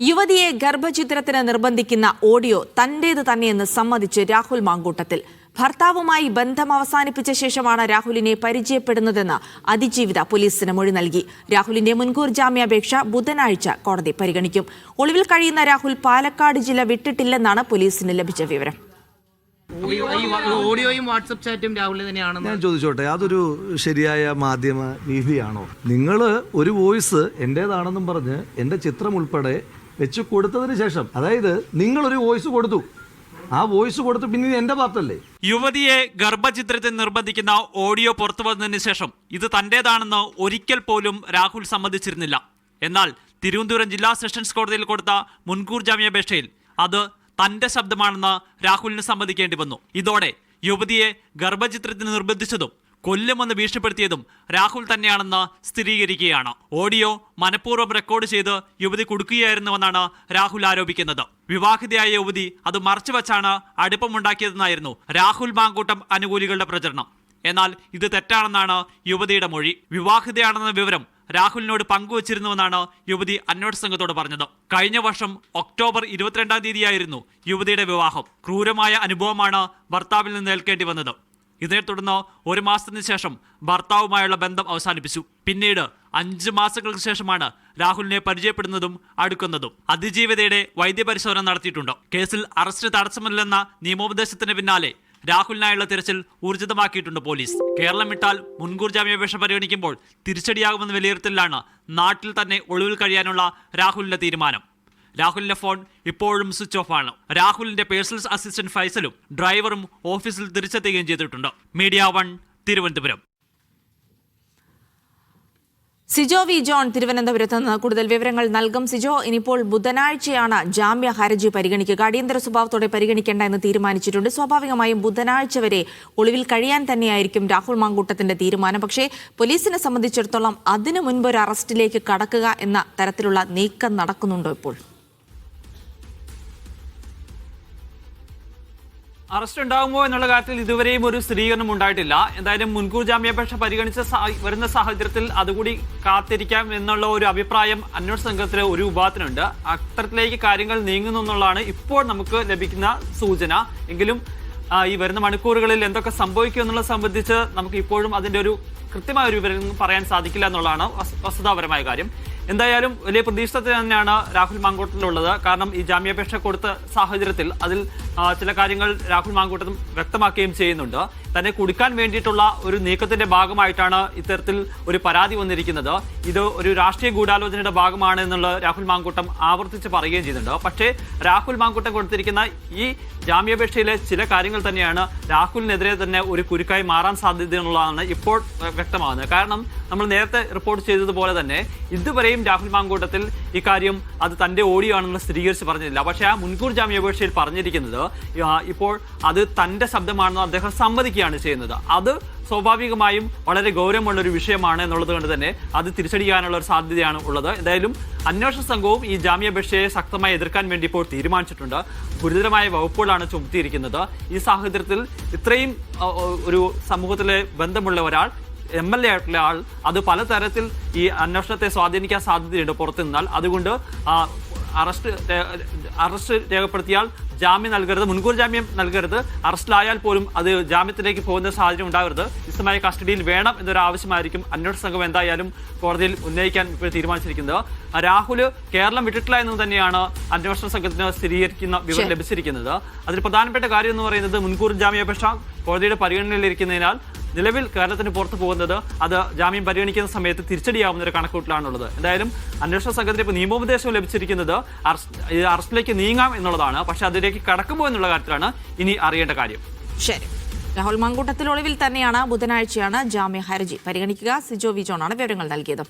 യുവതിയെ ഗർഭഛിദ്രത്തിന് നിർബന്ധിക്കുന്ന ഓഡിയോ തന്റേത് തന്നെയെന്ന് സമ്മതിച്ച് രാഹുൽ മാങ്കൂട്ടത്തിൽ. ഭർത്താവുമായി ബന്ധം അവസാനിപ്പിച്ച ശേഷമാണ് രാഹുലിനെ പരിചയപ്പെടുന്നതെന്ന് അതിജീവിത പോലീസിന് മൊഴി നൽകി. രാഹുലിന്റെ മുൻകൂർ ജാമ്യാപേക്ഷ ബുധനാഴ്ച കോടതി പരിഗണിക്കും. ഒളിവിൽ കഴിയുന്ന രാഹുൽ പാലക്കാട് ജില്ല വിട്ടിട്ടില്ലെന്നാണ് പോലീസിന് ലഭിച്ച വിവരം. ഓഡിയോയും വാട്സ്ആപ്പ് ചാറ്റും രാഹുൽ തന്നെയാണെന്ന് ഞാൻ ചോദിച്ചോട്ടെ, അതൊരു ശരിയായ മാധ്യമ രീതിയാണോ? നിങ്ങൾ ഒരു വോയിസ് എന്റേതാണെന്നും പറഞ്ഞ് എന്റെ ചിത്രം ഉൾപ്പെടെ വെച്ച് കൊടുത്തതിന് ശേഷം, അതായത് നിങ്ങളൊരു വോയിസ് കൊടുത്തു, ആ വോയിസ് കൊടുത്ത് പിന്നെ എന്റെ പാർട്ടല്ലേ? യുവതിയെ ഗർഭചിത്രത്തിൽ നിർബന്ധിക്കുന്ന ഓഡിയോ പുറത്തു വന്നതിന് ശേഷം ഇത് തന്റേതാണെന്ന് ഒരിക്കൽ പോലും രാഹുൽ സമ്മതിച്ചിരുന്നില്ല. എന്നാൽ തിരുവനന്തപുരം ജില്ലാ സെഷൻസ് കോടതിയിൽ കൊടുത്ത മുൻകൂർ ജാമ്യാപേക്ഷയിൽ അത് തന്റെ ശബ്ദമാണെന്ന് രാഹുലിന് സമ്മതിക്കേണ്ടി വന്നു. ഇതോടെ യുവതിയെ ഗർഭചിത്രത്തിന് നിർബന്ധിച്ചതും കൊല്ലുമെന്ന് ഭീഷണിപ്പെടുത്തിയതും രാഹുൽ തന്നെയാണെന്ന് സ്ഥിരീകരിക്കുകയാണ്. ഓഡിയോ മനഃപൂർവ്വം റെക്കോർഡ് ചെയ്ത് യുവതി കൊടുക്കുകയായിരുന്നുവെന്നാണ് രാഹുൽ ആരോപിക്കുന്നത്. വിവാഹിതയായ യുവതി അത് മറച്ചുവെച്ചാണ് അടുപ്പമുണ്ടാക്കിയതെന്നായിരുന്നു രാഹുൽ മാങ്കൂട്ടം അനുകൂലികളുടെ പ്രചരണം. എന്നാൽ ഇത് തെറ്റാണെന്നാണ് യുവതിയുടെ മൊഴി. വിവാഹിതയാണെന്ന വിവരം രാഹുലിനോട് പങ്കുവച്ചിരുന്നുവെന്നാണ് യുവതി അന്വേഷണ സംഘത്തോട് പറഞ്ഞത്. കഴിഞ്ഞ വർഷം ഒക്ടോബർ 22-ാം തീയതിയായിരുന്നു യുവതിയുടെ വിവാഹം. ക്രൂരമായ അനുഭവമാണ് ഭർത്താവിൽ നിന്ന് ഏൽക്കേണ്ടി വന്നത്. ഇതിനെ തുടർന്ന് 1 മാസത്തിന് ശേഷം ഭർത്താവുമായുള്ള ബന്ധം അവസാനിപ്പിച്ചു. പിന്നീട് 5 മാസങ്ങൾക്ക് ശേഷമാണ് രാഹുലിനെ പരിചയപ്പെടുന്നതും അടുക്കുന്നതും. അതിജീവിതയുടെ വൈദ്യപരിശോധന നടത്തിയിട്ടുണ്ട്. കേസിൽ അറസ്റ്റ് തടസ്സമില്ലെന്ന നിയമോപദേശത്തിന് പിന്നാലെ രാഹുലിനായുള്ള തിരച്ചിൽ ഊർജിതമാക്കിയിട്ടുണ്ട് പോലീസ്. കേരളം വിട്ടാൽ മുൻകൂർ ജാമ്യാപേക്ഷ പരിഗണിക്കുമ്പോൾ തിരിച്ചടിയാകുമെന്ന വിലയിരുത്തലിലാണ് നാട്ടിൽ തന്നെ ഒളിവിൽ കഴിയാനുള്ള രാഹുലിന്റെ തീരുമാനം. രാഹുലിന്റെ ഫോൺ ഇപ്പോഴും സ്വിച്ച് ഓഫ് ആണ്. രാഹുലിന്റെ പേഴ്സണൽ അസിസ്റ്റന്റ് ഫൈസലും ഡ്രൈവറും ഓഫീസിൽ തിരിച്ചെത്തുകയും ചെയ്തിട്ടുണ്ട്. Media 1 Thiruvananthapuram. Sijo V John തിരുവനന്തപുരത്ത് നിന്ന് കൂടുതൽ വിവരങ്ങൾ നൽകും. സിജോ, ഇനിയിപ്പോൾ ബുധനാഴ്ചയാണ് ജാമ്യ ഹർജി പരിഗണിക്കുക. അടിയന്തര സ്വഭാവത്തോടെ പരിഗണിക്കേണ്ട എന്ന് തീരുമാനിച്ചിട്ടുണ്ട്. സ്വാഭാവികമായും ബുധനാഴ്ച വരെ ഒളിവിൽ കഴിയാൻ തന്നെയായിരിക്കും രാഹുൽ മാങ്കൂട്ടത്തിന്റെ തീരുമാനം. പക്ഷേ പോലീസിനെ സംബന്ധിച്ചിടത്തോളം അതിനു മുൻപ് ഒരു അറസ്റ്റിലേക്ക് കടക്കുക എന്ന തരത്തിലുള്ള നീക്കം നടക്കുന്നുണ്ടോ ഇപ്പോൾ? അറസ്റ്റ് ഉണ്ടാകുമോ എന്നുള്ള കാര്യത്തിൽ ഇതുവരെയും ഒരു സ്ഥിരീകരണം ഉണ്ടായിട്ടില്ല. എന്തായാലും മുൻകൂർ ജാമ്യാപേക്ഷ പരിഗണിച്ച വരുന്ന സാഹചര്യത്തിൽ അതുകൂടി കാത്തിരിക്കാം എന്നുള്ള ഒരു അഭിപ്രായം അന്വേഷണ സംഘത്തിലെ ഒരു വിഭാഗത്തിനുണ്ട്. അത്തരത്തിലേക്ക് കാര്യങ്ങൾ നീങ്ങുന്നു എന്നുള്ളതാണ് ഇപ്പോൾ നമുക്ക് ലഭിക്കുന്ന സൂചന. എങ്കിലും ഈ വരുന്ന മണിക്കൂറുകളിൽ എന്തൊക്കെ സംഭവിക്കും എന്നുള്ളത് സംബന്ധിച്ച് നമുക്ക് ഇപ്പോഴും അതിന്റെ ഒരു കൃത്യമായ ഒരു വിവരം പറയാൻ സാധിക്കില്ല എന്നുള്ളതാണ് വസ്തുതാപരമായ കാര്യം. എന്തായാലും വലിയ പ്രതീക്ഷ തന്നെയാണ് രാഹുൽ മാങ്കൂട്ടത്തിലുള്ളത്. കാരണം ഈ ജാമ്യാപേക്ഷ കൊടുത്ത സാഹചര്യത്തിൽ അതിൽ ചില കാര്യങ്ങൾ രാഹുൽ മാങ്കൂട്ടത്തും വ്യക്തമാക്കുകയും ചെയ്യുന്നുണ്ട്. തന്നെ കുടുക്കാൻ വേണ്ടിയിട്ടുള്ള ഒരു നീക്കത്തിന്റെ ഭാഗമായിട്ടാണ് ഇത്തരത്തിൽ ഒരു പരാതി വന്നിരിക്കുന്നത്. ഇത് ഒരു രാഷ്ട്രീയ ഗൂഢാലോചനയുടെ ഭാഗമാണ് എന്നുള്ള രാഹുൽ മാങ്കൂട്ടം ആവർത്തിച്ച് പറയുകയും ചെയ്യുന്നുണ്ട്. പക്ഷേ രാഹുൽ മാങ്കൂട്ടം കൊടുത്തിരിക്കുന്ന ഈ ജാമ്യാപേക്ഷയിലെ ചില കാര്യങ്ങൾ തന്നെയാണ് രാഹുലിനെതിരെ തന്നെ ഒരു കുരുക്കായി മാറാൻ സാധ്യതയുള്ളതാണ് ഇപ്പോൾ വ്യക്തമാകുന്നത്. കാരണം നമ്മൾ നേരത്തെ റിപ്പോർട്ട് ചെയ്തതുപോലെ തന്നെ ഇതുവരെയും രാഹുൽ മാങ്കൂട്ടത്തിൽ ഇക്കാര്യം അത് തന്റെ ഓഡിയോ ആണെന്ന് സ്ഥിരീകരിച്ച് പറഞ്ഞില്ല. പക്ഷേ ആ മുൻകൂർ ജാമ്യാപേക്ഷയിൽ പറഞ്ഞിരിക്കുന്നത് ഇപ്പോൾ അത് തന്റെ ശബ്ദമാണെന്ന് അദ്ദേഹം സമ്മതിക്കുകയാണ് ചെയ്യുന്നത്. അത് സ്വാഭാവികമായും വളരെ ഗൗരവമുള്ള ഒരു വിഷയമാണ് എന്നുള്ളത് കൊണ്ട് തന്നെ അത് തിരിച്ചടിയാനുള്ള ഒരു സാധ്യതയാണ് ഉള്ളത്. എന്തായാലും അന്വേഷണ സംഘവും ഈ ജാമ്യാപേക്ഷയെ ശക്തമായി എതിർക്കാൻ വേണ്ടി ഇപ്പോൾ തീരുമാനിച്ചിട്ടുണ്ട്. ഗുരുതരമായ വകുപ്പുകളാണ് ചുമത്തിയിരിക്കുന്നത്. ഈ സാഹചര്യത്തിൽ ഇത്രയും ഒരു സമൂഹത്തിലെ ബന്ധമുള്ള ഒരാൾ, MLA ആയിട്ടുള്ള ആൾ, അത് പലതരത്തിൽ ഈ അന്വേഷണത്തെ സ്വാധീനിക്കാൻ സാധ്യതയുണ്ട് പുറത്തു നിന്നാൽ. അതുകൊണ്ട് അറസ്റ്റ് രേഖപ്പെടുത്തിയാൽ ജാമ്യം നൽകരുത്, മുൻകൂർ ജാമ്യം നൽകരുത്. അറസ്റ്റിലായാൽ പോലും അത് ജാമ്യത്തിലേക്ക് പോകുന്ന സാഹചര്യം ഉണ്ടാകരുത്. വിശദമായ കസ്റ്റഡിയിൽ വേണം എന്നൊരു ആവശ്യമായിരിക്കും അന്വേഷണ സംഘം എന്തായാലും കോടതിയിൽ ഉന്നയിക്കാൻ ഇപ്പോൾ തീരുമാനിച്ചിരിക്കുന്നത്. രാഹുൽ കേരളം വിട്ടിട്ടില്ല എന്ന് തന്നെയാണ് അന്വേഷണ സംഘത്തിന് സ്ഥിരീകരിക്കുന്ന വിവരം ലഭിച്ചിരിക്കുന്നത്. അതിൽ പ്രധാനപ്പെട്ട കാര്യം എന്ന് പറയുന്നത് മുൻകൂർ ജാമ്യാപേക്ഷ കോടതിയുടെ പരിഗണനയിലിരിക്കുന്നതിനാൽ നിലവിൽ കേരളത്തിന് പുറത്തു പോകുന്നത് അത് ജാമ്യം പരിഗണിക്കുന്ന സമയത്ത് തിരിച്ചടിയാവുന്ന ഒരു കണക്കൂട്ടിലാണുള്ളത്. എന്തായാലും അന്വേഷണ സംഘത്തിന് ഇപ്പോൾ നിയമോപദേശം ലഭിച്ചിരിക്കുന്നത് അറസ്റ്റിലേക്ക് നീങ്ങാം എന്നുള്ളതാണ്. പക്ഷെ അതിലേക്ക് കടക്കുമോ എന്നുള്ള കാര്യത്തിലാണ് ഇനി അറിയേണ്ട കാര്യം. ശരി, രാഹുൽ മാങ്കൂട്ടത്തിൽ ഒളിവിൽ തന്നെയാണ്. ബുധനാഴ്ചയാണ് ജാമ്യ ഹർജി പരിഗണിക്കുക. സിജോ വി ജോണാണ് വിവരങ്ങൾ നൽകിയത്.